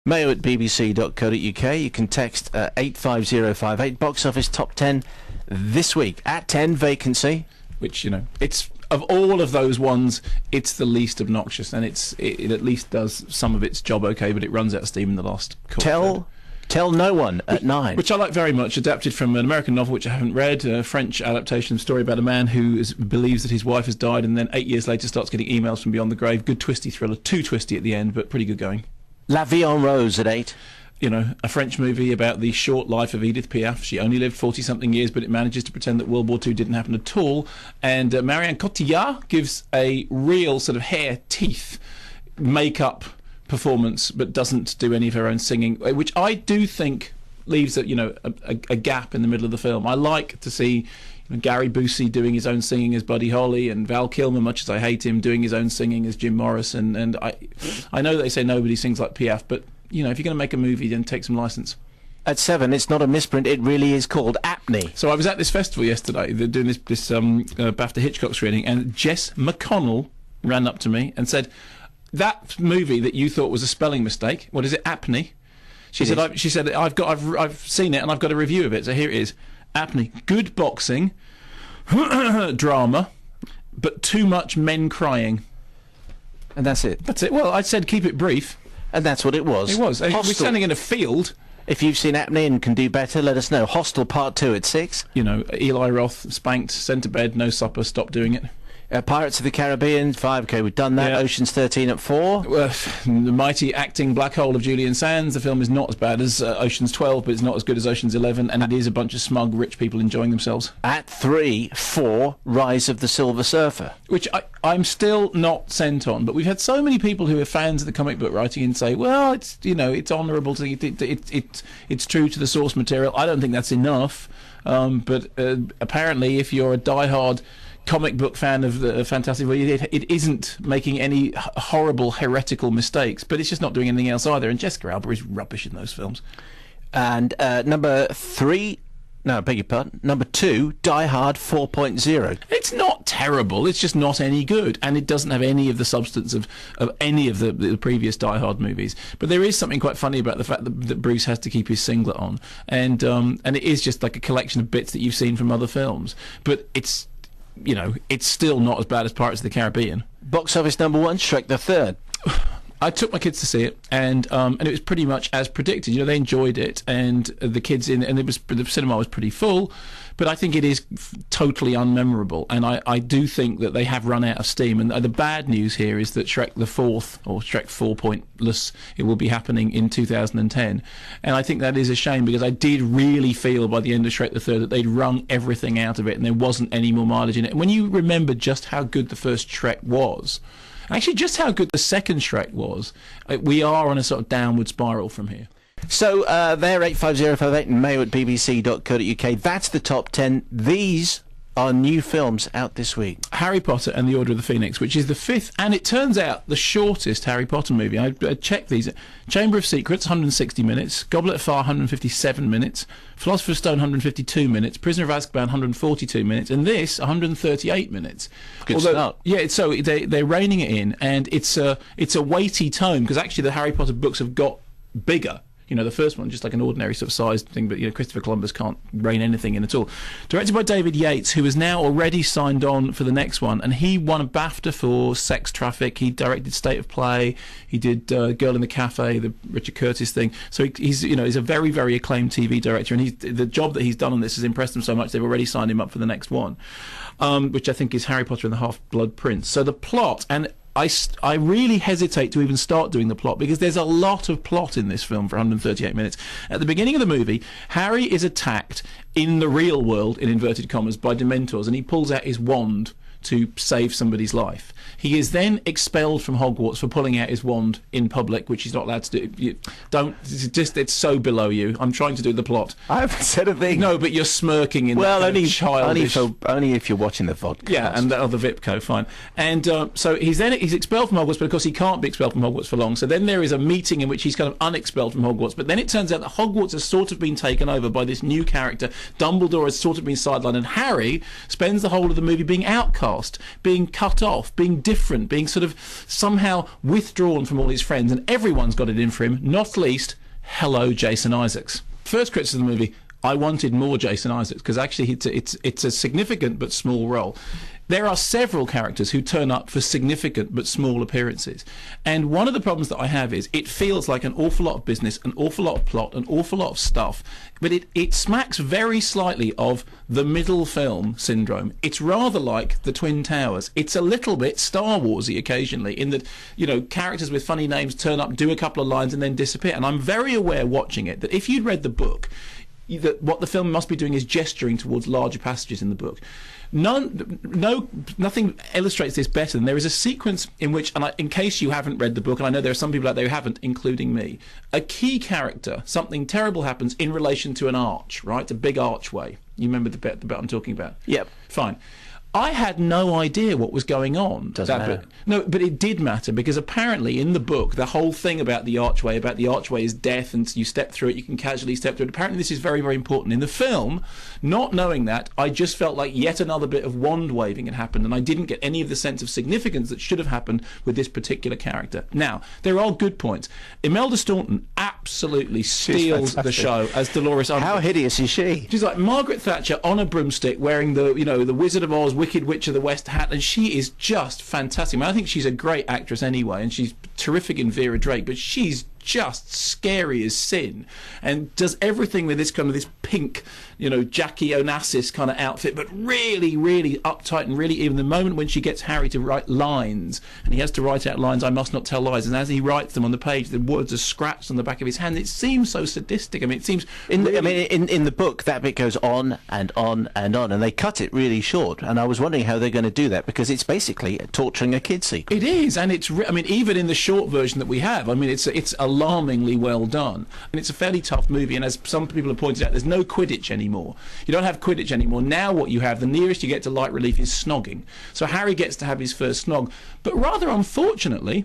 Mayo at bbc.co.uk. You can text 85058. Box office top 10 this week. At 10, Vacancy. Which, you know, it's, of all of those ones, it's the least obnoxious, and it at least does some of its job okay, but it runs out of steam in the last quarter. Tell No One at 9. Which I like very much, adapted from an American novel which I haven't read, a French adaptation of a story about a man who believes that his wife has died and then 8 years later starts getting emails from beyond the grave. Good twisty thriller, too twisty at the end, but pretty good going. La Vie en Rose at 8. You know, a French movie about the short life of Edith Piaf. She only lived 40-something years, but it manages to pretend that World War II didn't happen at all. And Marianne Cotillard gives a real sort of hair, teeth, makeup performance, but doesn't do any of her own singing, which I do think leaves a gap in the middle of the film. I like to see Gary Busey doing his own singing as Buddy Holly, and Val Kilmer, much as I hate him, doing his own singing as Jim Morrison. And I know they say nobody sings like Piaf, but you know, if you're going to make a movie, then take some license. At 7, it's not a misprint, it really is called Apney. So I was at this festival yesterday, they're doing this BAFTA Hitchcock screening, and Jess McConnell ran up to me and said, that movie that you thought was a spelling mistake, what is it, Apney? She said I've seen it and I've got a review of it, so here it is. Apney, good boxing, drama, but too much men crying. And that's it? That's it. Well, I said keep it brief. And that's what it was. It was. We're standing in a field. If you've seen Apney and can do better, let us know. Hostel Part 2 at 6. You know, Eli Roth, spanked, sent to bed, no supper, stop doing it. Pirates of the Caribbean, 5, okay, we've done that. Yeah. Ocean's 13 at 4. The mighty acting black hole of Julian Sands. The film is not as bad as Ocean's 12, but it's not as good as Ocean's 11, and it is a bunch of smug, rich people enjoying themselves. At 3, 4, Rise of the Silver Surfer. Which I'm still not sent on, but we've had so many people who are fans of the comic book writing and say, well, it's, you know, it's honourable, it's true to the source material. I don't think that's enough, but apparently if you're a diehard comic book fan of the Fantastic Four, it isn't making any horrible heretical mistakes, but it's just not doing anything else either, and Jessica Alba is rubbish in those films. And number 3, no, I beg your pardon, number 2, Die Hard 4.0. It's not terrible, it's just not any good, and it doesn't have any of the substance of any of the previous Die Hard movies. But there is something quite funny about the fact that Bruce has to keep his singlet on, and it is just like a collection of bits that you've seen from other films, but it's, you know, it's still not as bad as Pirates of the Caribbean. Box office number 1, Shrek the Third. I took my kids to see it, and it was pretty much as predicted. You know, they enjoyed it, and the kids the cinema was pretty full, but I think it is totally unmemorable, and I do think that they have run out of steam. And the bad news here is that Shrek the Fourth, or Shrek 4 Pointless, it will be happening in 2010, and I think that is a shame, because I did really feel by the end of Shrek the Third that they'd wrung everything out of it, and there wasn't any more mileage in it. And when you remember just how good the first Shrek was, actually just how good the second Shrek was, we are on a sort of downward spiral from here. So there, 85058 and Mayo at bbc.co.uk. That's the top 10. These are new films out this week. Harry Potter and the Order of the Phoenix, which is the 5th, and it turns out the shortest Harry Potter movie. I checked these. Chamber of Secrets, 160 minutes. Goblet of Fire, 157 minutes. Philosopher's Stone, 152 minutes. Prisoner of Azkaban, 142 minutes. And this, 138 minutes. Good start. Yeah, so they're reining it in, and it's a weighty tome, because actually the Harry Potter books have got bigger. You know, the first one just like an ordinary sort of sized thing, but you know, Christopher Columbus can't rein anything in at all. Directed by David Yates, who has now already signed on for the next one, and he won a BAFTA for Sex Traffic. He directed State of Play. He did Girl in the Cafe, the Richard Curtis thing. So he's a very, very acclaimed TV director, and the job that he's done on this has impressed them so much they've already signed him up for the next one, which I think is Harry Potter and the Half-Blood Prince. So the plot, and I really hesitate to even start doing the plot, because there's a lot of plot in this film for 138 minutes. At the beginning of the movie, Harry is attacked in the real world, in inverted commas, by Dementors, and he pulls out his wand to save somebody's life. He is then expelled from Hogwarts for pulling out his wand in public, which he's not allowed to do. It's so below you. I'm trying to do the plot. I haven't said a thing. No, but you're smirking in only if you're watching the vodka. Yeah, and the other Vipco, fine. And so he's expelled from Hogwarts, but of course he can't be expelled from Hogwarts for long. So then there is a meeting in which he's kind of unexpelled from Hogwarts. But then it turns out that Hogwarts has sort of been taken over by this new character. Dumbledore has sort of been sidelined, and Harry spends the whole of the movie being outcast. outcast, being cut off, being different, being sort of somehow withdrawn from all his friends, and everyone's got it in for him, not least, hello, Jason Isaacs. First criticism of the movie, I wanted more Jason Isaacs, because actually it's a significant but small role. There are several characters who turn up for significant but small appearances. And one of the problems that I have is it feels like an awful lot of business, an awful lot of plot, an awful lot of stuff, but it smacks very slightly of the middle film syndrome. It's rather like the Twin Towers. It's a little bit Star Warsy occasionally, in that, you know, characters with funny names turn up, do a couple of lines and then disappear. And I'm very aware watching it that if you'd read the book, that what the film must be doing is gesturing towards larger passages in the book. Nothing illustrates this better than there is a sequence in which, and in case you haven't read the book, and I know there are some people out there who haven't, including me, a key character, something terrible happens in relation to an arch, right? A big archway. You remember the bit I'm talking about? Yep. Fine. I had no idea what was going on. Doesn't matter. No, but it did matter, because apparently in the book, the whole thing about the archway is death, and you step through it, you can casually step through it. Apparently this is very, very important. In the film, not knowing that, I just felt like yet another bit of wand waving had happened, and I didn't get any of the sense of significance that should have happened with this particular character. Now, there are good points. Imelda Staunton absolutely steals the show as Dolores Umbridge. How hideous is she? She's like Margaret Thatcher on a broomstick, wearing the Wizard of Oz, Wicked Witch of the West hat, and she is just fantastic. I mean, I think she's a great actress anyway, and she's terrific in Vera Drake, but she's just scary as sin, and does everything with this kind of this pink, Jackie Onassis kind of outfit, but really, really uptight, and really, even the moment when she gets Harry to write lines, and he has to write out lines, I must not tell lies, and as he writes them on the page, the words are scratched on the back of his hand. It seems so sadistic. I mean, it seems in the book that bit goes on and on and on, and they cut it really short. And I was wondering how they're going to do that, because it's basically torturing a kid sequence. It is, and it's. I mean, even in the short version that we have, I mean, it's alarmingly well done, and it's a fairly tough movie. And as some people have pointed out, there's no Quidditch anymore. You don't have Quidditch anymore. Now what you have, the nearest you get to light relief is snogging. So Harry gets to have his first snog, but rather unfortunately,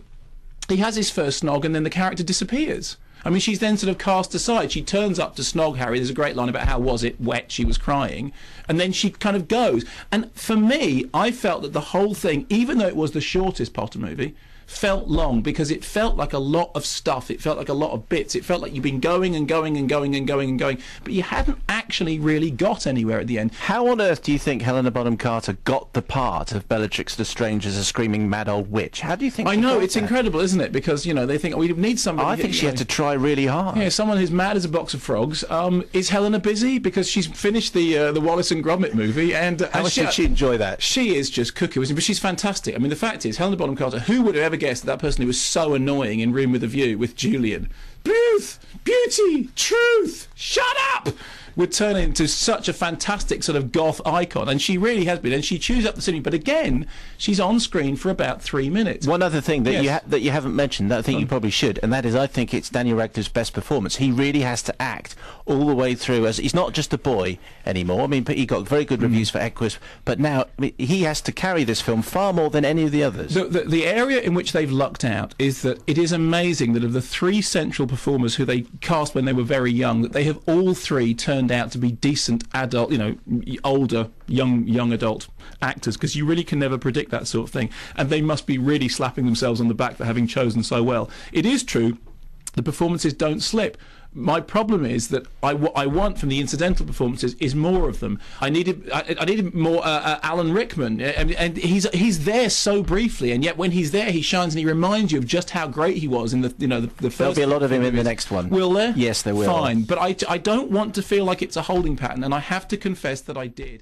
he has his first snog and then the character disappears. I mean, she's then sort of cast aside. She turns up to snog Harry. There's a great line about how was it wet, she was crying, and then she kind of goes. And for me, I felt that the whole thing, even though it was the shortest Potter movie, felt long, because it felt like a lot of stuff. It felt like a lot of bits. It felt like you've been going and going and going and going and going, but you hadn't actually really got anywhere at the end. How on earth do you think Helena Bonham Carter got the part of Bellatrix Lestrange as a screaming mad old witch? How do you think I know, it's incredible, isn't it? Because, they think, we need somebody... I think she had to try really hard. Yeah, someone who's mad as a box of frogs. Is Helena busy? Because she's finished the Wallace and Gromit movie, and... How much did she enjoy that? She is just cuckoo, isn't she? But she's fantastic. I mean, the fact is, Helena Bonham Carter, who would have ever guessed that person who was so annoying in Room with a View with Julian, beauty, truth, shut up, would turn into such a fantastic sort of goth icon, and she really has been, and she chews up the city. But again, she's on screen for about 3 minutes. One other thing that that you haven't mentioned, that I think you probably should, and that is, I think it's Daniel Radcliffe's best performance. He really has to act all the way through, as he's not just a boy anymore. I mean, he got very good reviews for Equus, but now he has to carry this film far more than any of the others. The area in which they've lucked out is that it is amazing that of the three central performers who they cast when they were very young, that they have all three turned out to be decent adult, older, young adult actors, because you really can never predict that sort of thing, and they must be really slapping themselves on the back for having chosen so well. It is true, the performances don't slip. My problem is that what I want from the incidental performances is more of them. I needed more Alan Rickman, and he's there so briefly, and yet when he's there, he shines and he reminds you of just how great he was in the first. There'll be a lot of him in the next one. Will there? Yes, there will. Fine, but I don't want to feel like it's a holding pattern, and I have to confess that I did.